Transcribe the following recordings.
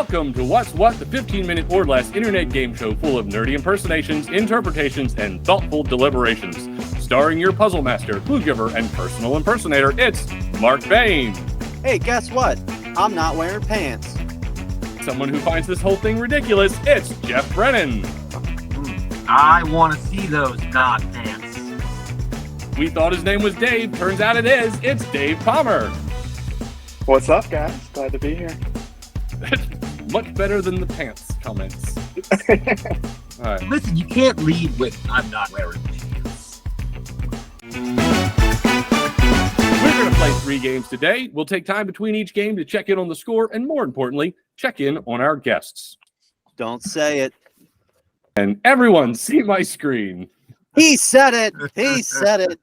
Welcome to What's What, the 15-minute or less internet game show full of nerdy impersonations, interpretations, and thoughtful deliberations. Starring your puzzle master, clue giver, and personal impersonator, it's Mark Bayne. Hey, guess what? I'm not wearing pants. Someone who finds this whole thing ridiculous, it's Jeff Brennan. I want to see those not pants. We thought his name was Dave. Turns out it is. It's Dave Pommer. What's up, guys? Glad to be here. Much better than the pants comments. All right. Listen, you can't lead with "I'm not wearing pants." We're going to play 3 games today. We'll take time between each game to check in on the score and, more importantly, check in on our guests. Don't say it. And everyone see my screen. He said it. He said it.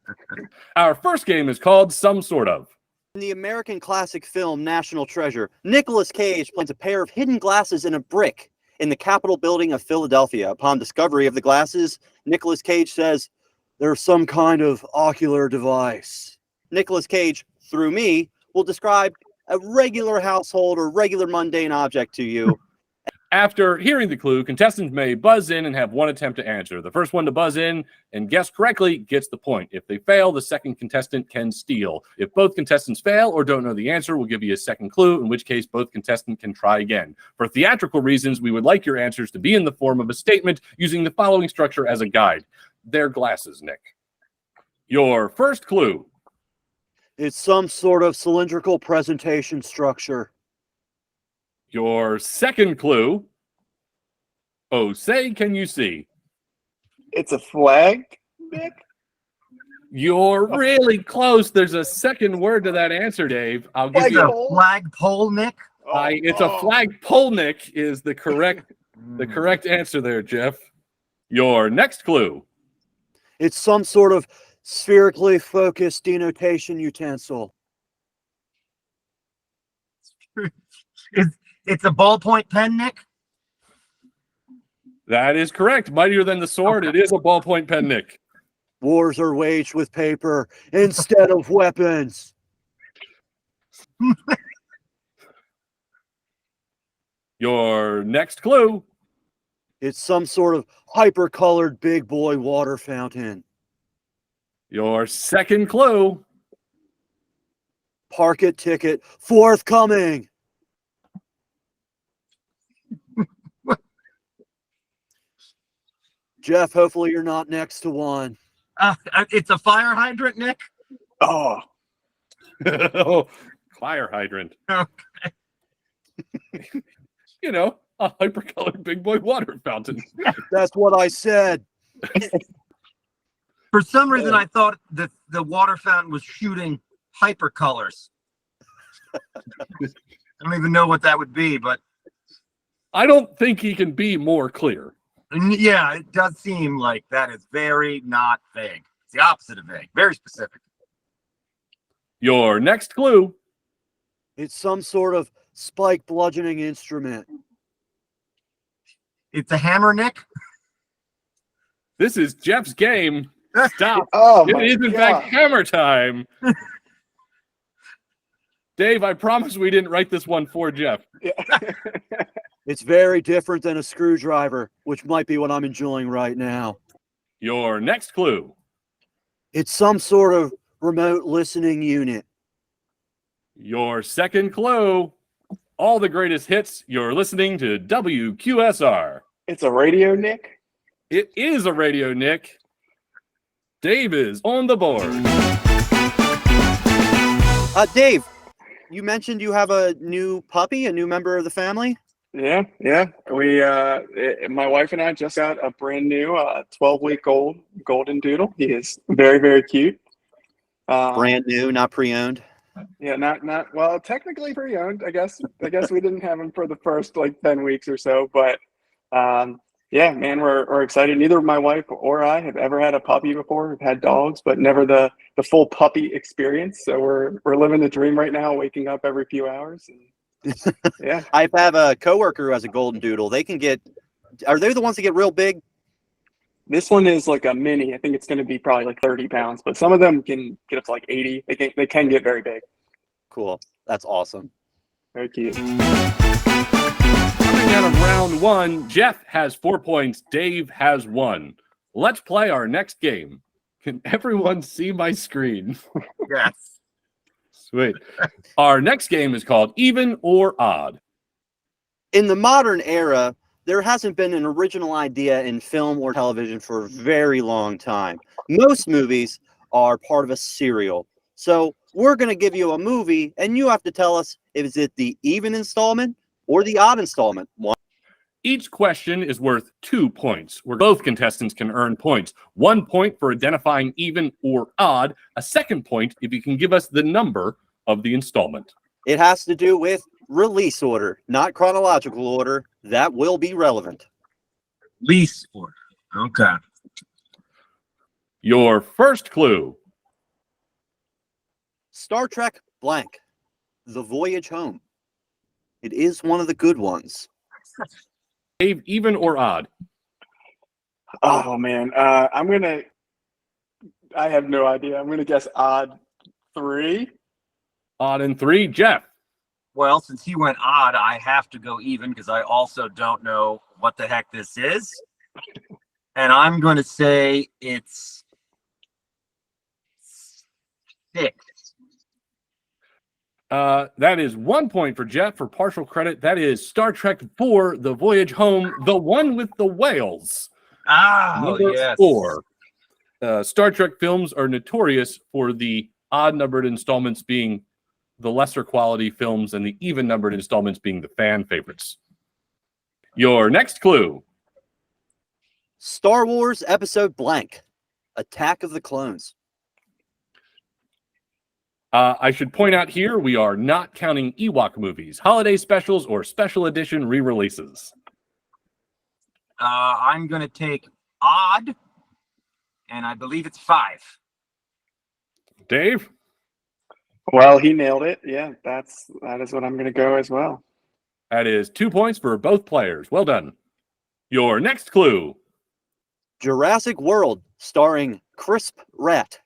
Our first game is called Some Sort Of. In the American classic film National Treasure, Nicolas Cage finds a pair of hidden glasses in a brick in the Capitol building of Philadelphia. Upon discovery of the glasses, Nicolas Cage says, "There's some kind of ocular device." Nicolas Cage, through me, will describe a regular household or regular mundane object to you. After hearing the clue, contestants may buzz in and have one attempt to answer. The first one to buzz in and guess correctly gets the point. If they fail, the second contestant can steal. If both contestants fail or don't know the answer, we'll give you a second clue, in which case both contestants can try again. For theatrical reasons, we would like your answers to be in the form of a statement using the following structure as a guide. Their glasses, Nick. Your first clue. It's some sort of cylindrical presentation structure. Your second clue. Oh, say, can you see? It's a flag, Nick? You're really close. There's a second word to that answer, Dave. I'll give you A flagpole, Nick. it's a flagpole, Nick, is the correct answer there, Jeff. Your next clue. It's some sort of spherically focused denotation utensil. It's a ballpoint pen, Nick. That is correct. Mightier than the sword. Okay. It is a ballpoint pen, Nick. Wars are waged with paper instead of weapons. Your next clue. It's some sort of hyper-colored big boy water fountain. Your second clue. Park it ticket forthcoming. Jeff, hopefully you're not next to one. It's a fire hydrant, Nick. Oh, Oh, fire hydrant. Okay. You know, a hypercolored big boy water fountain. That's what I said. For some reason, I thought that the water fountain was shooting hypercolors. I don't even know what that would be, but I don't think he can be more clear. yeah, it does seem like that is very not vague. It's the opposite of vague, very specific. Your next clue. It's some sort of spike bludgeoning instrument. It's a hammer, Nick. This is Jeff's game. Stop. oh It my is, in God. fact, hammer time. Dave, I promise we didn't write this one for Jeff. Yeah. It's very different than a screwdriver, which might be what I'm enjoying right now. Your next clue. It's some sort of remote listening unit. Your second clue. All the greatest hits. You're listening to WQSR. It's a radio, Nick? It is a radio, Nick. Dave is on the board. Dave, you mentioned you have a new puppy, a new member of the family? Yeah. We, my wife and I just got a brand new 12-week-old golden doodle. He is very, very cute. Brand new, not pre-owned. Yeah, not well, technically pre-owned, I guess. I guess we didn't have him for the first 10 weeks or so, but yeah, man, we're excited. Neither my wife or I have ever had a puppy before. We've had dogs, but never the full puppy experience. So we're living the dream right now, waking up every few hours. And, yeah. I have a coworker who has a golden doodle. Are they the ones that get real big? This one is like a mini. I think it's going to be probably 30 pounds, but some of them can get up to 80. They can get very big. Cool. That's awesome. Very cute. Coming out of round one, Jeff has 4 points, Dave has 1. Let's play our next game. Can everyone see my screen? Yes. Sweet. Our next game is called Even or Odd. In the modern era, there hasn't been an original idea in film or television for a very long time. Most movies are part of a serial. So we're going to give you a movie, and you have to tell us if it's the even installment or the odd installment. Each question is worth 2 points, where both contestants can earn points. 1 point for identifying even or odd, a second point if you can give us the number of the installment. It has to do with release order, not chronological order. That will be relevant. Lease order. Okay. Your first clue. Star Trek blank. The Voyage Home. It is one of the good ones. Dave, even or odd? Oh man, I have no idea. I'm gonna guess odd 3. Odd and 3. Jeff? Well, since he went odd, I have to go even because I also don't know what the heck this is. And I'm going to say it's 6. That is 1 point for Jeff for partial credit. That is Star Trek 4, The Voyage Home, the one with the whales. Number Yes. 4. Star Trek films are notorious for the odd-numbered installments being the lesser quality films and the even-numbered installments being the fan favorites. Your next clue. Star Wars Episode blank. Attack of the Clones. I should point out here, we are not counting Ewok movies, holiday specials, or special edition re-releases. I'm going to take odd, and I believe it's 5. Dave? Well, he nailed it. Yeah, that is what I'm gonna go as well. That is 2 points for both players. Well done. Your next clue. Jurassic World starring Crisp Rat.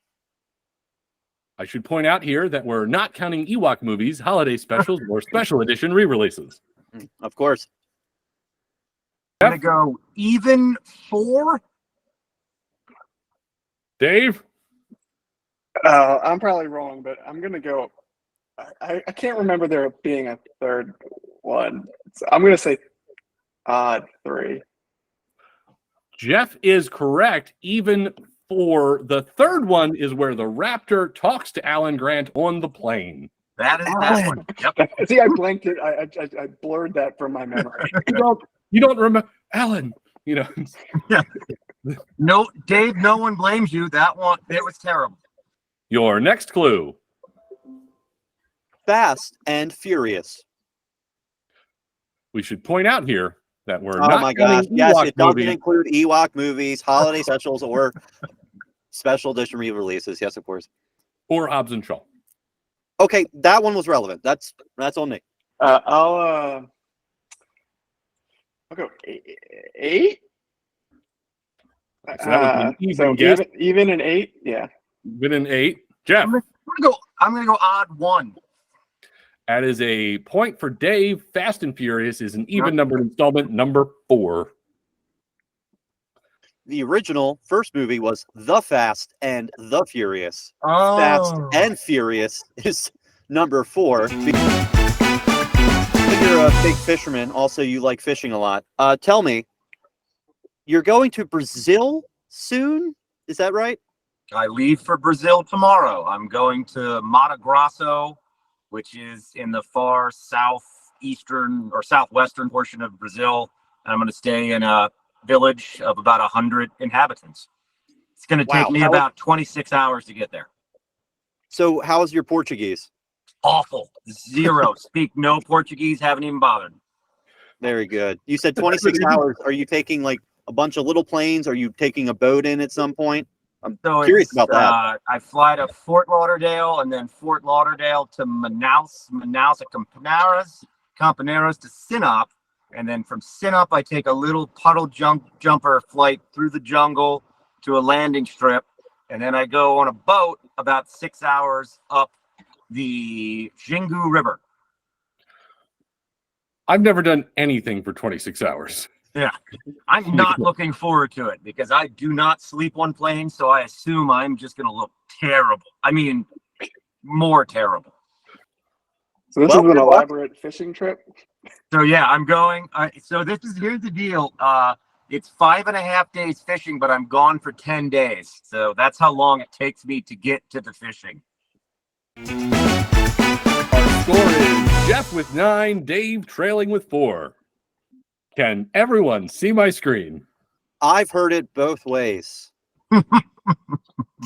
I should point out here that we're not counting Ewok movies, holiday specials, or special edition re-releases. Of course. I'm going to go even 4. Dave? I'm probably wrong, but I'm gonna go. I can't remember there being a third one. So I'm gonna say odd 3. Jeff is correct. Even 4. The third one is where the Raptor talks to Alan Grant on the plane. That is that one. Yep. See, I blanked it. I blurred that from my memory. You don't remember Alan, you know. No, Dave, no one blames you. That one, it was terrible. Your next clue. Fast and Furious. We should point out here that we're Oh not my gosh. counting Yes, Ewok it doesn't movies include Ewok movies, holiday specials, or special edition re-releases. Yes, of course. or Hobbs and Shaw. Okay, that one was relevant. That's on me. I'll go 8. So that would be an even guess. Even an 8. Yeah. With an 8. Jeff? I'm gonna go odd 1. That is a point for Dave. Fast and Furious is an even numbered installment, number 4. The original first movie was The Fast and the Furious. Oh. Fast and Furious is number 4. If you're a big fisherman, also you like fishing a lot. Tell me, you're going to Brazil soon? Is that right? I leave for Brazil tomorrow. I'm going to Mato Grosso, which is in the far southeastern or southwestern portion of Brazil. And I'm going to stay in a village of about 100 inhabitants. It's going to take me about 26 hours to get there. So how's your Portuguese? Awful. 0. Speak no Portuguese. Haven't even bothered. Very good. You said 26 hours. Are you taking like a bunch of little planes? Are you taking a boat in at some point? I'm curious about that. I fly to Fort Lauderdale and then Fort Lauderdale to Manaus to Campineras to Sinop. And then from Sinop, I take a little puddle jumper flight through the jungle to a landing strip. And then I go on a boat about 6 hours up the Xingu River. I've never done anything for 26 hours. Yeah, I'm not looking forward to it because I do not sleep on planes, so I assume I'm just going to look terrible. I mean, more terrible. So this is an elaborate fishing trip. So yeah, I'm going. So here's the deal. It's 5.5 days fishing, but I'm gone for 10 days. So that's how long it takes me to get to the fishing. Our score is Jeff with 9, Dave trailing with 4. Can everyone see my screen? I've heard it both ways.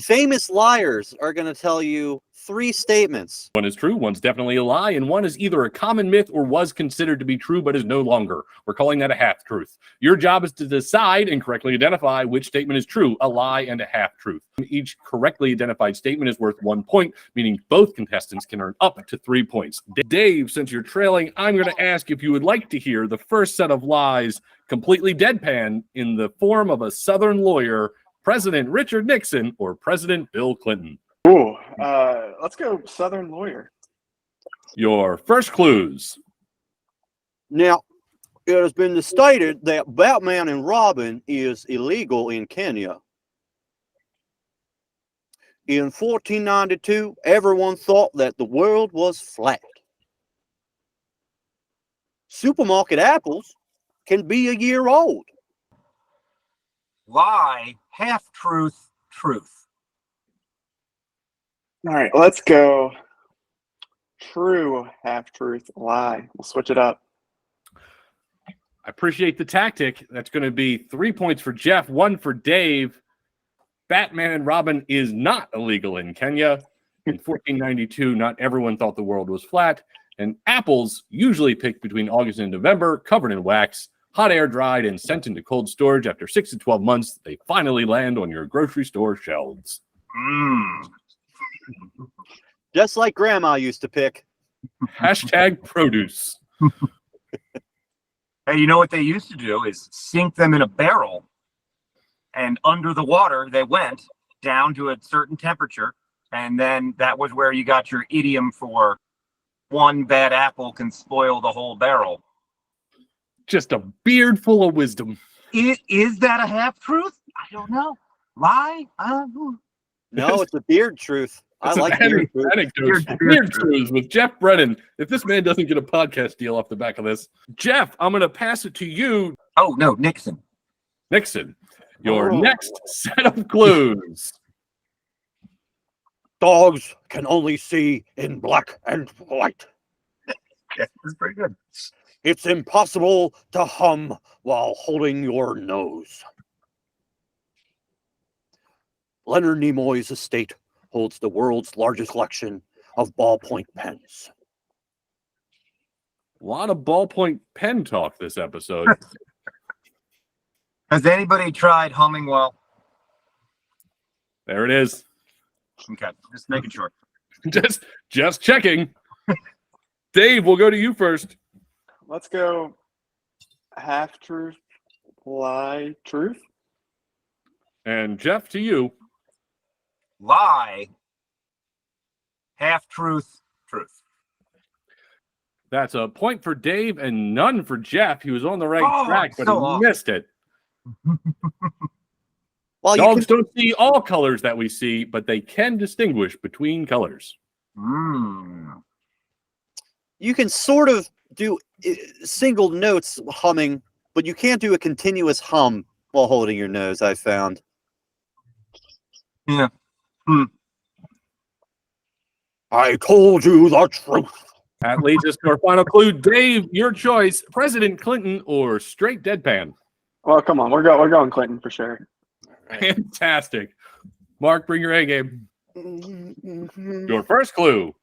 Famous liars are going to tell you 3 statements. One is true, one's definitely a lie, and one is either a common myth or was considered to be true but is no longer. We're calling that a half-truth. Your job is to decide and correctly identify which statement is true, a lie and a half-truth. Each correctly identified statement is worth 1 point, meaning both contestants can earn up to 3 points. Dave, since you're trailing, I'm going to ask if you would like to hear the first set of lies completely deadpan in the form of a Southern lawyer, President Richard Nixon or President Bill Clinton. Ooh, let's go Southern lawyer. Your first clues. Now, it has been stated that Batman and Robin is illegal in Kenya. In 1492, everyone thought that the world was flat. Supermarket apples can be a year old. Lie, half-truth, truth. All right, let's go true, half-truth, lie. We'll switch it up. I appreciate the tactic. That's going to be 3 points for Jeff, 1 for Dave. Batman and Robin is not illegal in Kenya. In 1492, not everyone thought the world was flat. And apples, usually picked between August and November, covered in wax, hot air dried, and sent into cold storage. After 6 to 12 months, they finally land on your grocery store shelves. Just like Grandma used to pick. Hashtag produce. Hey, you know what they used to do is sink them in a barrel, and under the water they went down to a certain temperature, and then that was where you got your idiom for one bad apple can spoil the whole barrel. Just a beard full of wisdom. Is that a half-truth? I don't know. Lie? No, it's a beard truth. I like beard truth. Anecdotes. Beard truths with Jeff Brennan. If this man doesn't get a podcast deal off the back of this. Jeff, I'm going to pass it to you. Oh, no, Nixon. Nixon, your next set of clues. Dogs can only see in black and white. Yeah, that's pretty good. It's impossible to hum while holding your nose. Leonard Nimoy's estate holds the world's largest collection of ballpoint pens. A lot of ballpoint pen talk this episode. Has anybody tried humming well? There it is. Okay, just making sure. Just checking. Dave, we'll go to you first. Let's go half-truth, lie, truth. And Jeff, to you. Lie, half-truth, truth. That's a point for Dave and none for Jeff. He was on the right track, but he missed it. Well, dogs don't see all colors that we see, but they can distinguish between colors. You can sort of do single notes humming, but you can't do a continuous hum while holding your nose, I found. Yeah. I told you the truth. That leads us to our final clue. Dave, your choice, President Clinton or straight deadpan? Well, come on, we're going Clinton for sure. Fantastic. Mark, bring your A game. Your first clue.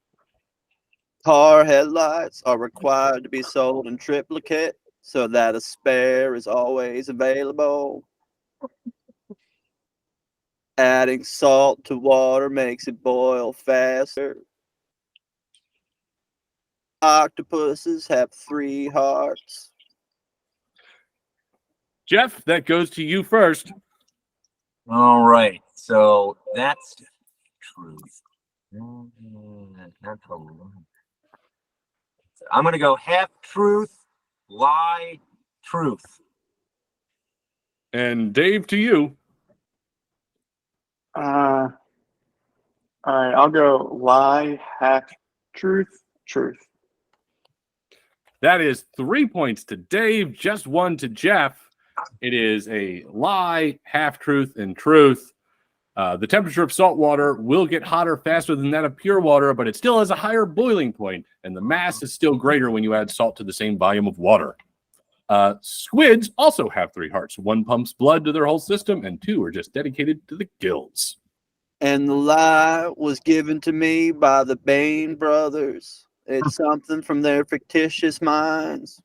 Car headlights are required to be sold in triplicate so that a spare is always available. Adding salt to water makes it boil faster. Octopuses have 3 hearts. Jeff, that goes to you first. All right, so that's truth. I'm going to go half truth, lie, truth. And Dave, to you. All right, I'll go lie, half truth, truth. That is 3 points to Dave, just 1 to Jeff. It is a lie, half truth, and truth. The temperature of salt water will get hotter faster than that of pure water, but it still has a higher boiling point, and the mass is still greater when you add salt to the same volume of water. Squids also have 3 hearts. 1 pumps blood to their whole system, and 2 are just dedicated to the gills. And the lie was given to me by the Bayne brothers. It's something from their fictitious minds.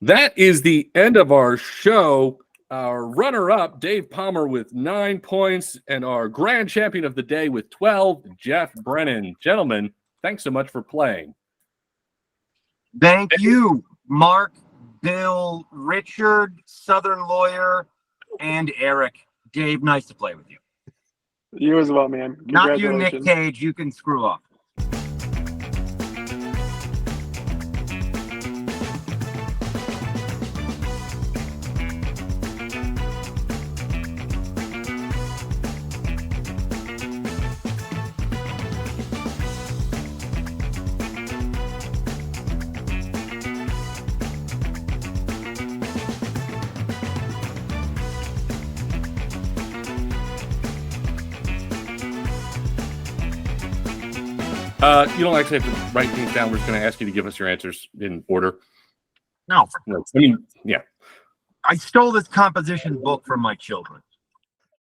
That is the end of our show. Our runner-up, Dave Pommer, with 9 points, and our grand champion of the day with 12, Jeff Brennan. Gentlemen, thanks so much for playing. Thank you, Mark, Bill, Richard, Southern Lawyer, and Eric. Dave, nice to play with you. You as well, man. Not you, Nick Congratulations. Cage. You can screw off. You don't actually have to write things down. We're just going to ask you to give us your answers in order. No, No, I mean, yeah. I stole this composition book from my children.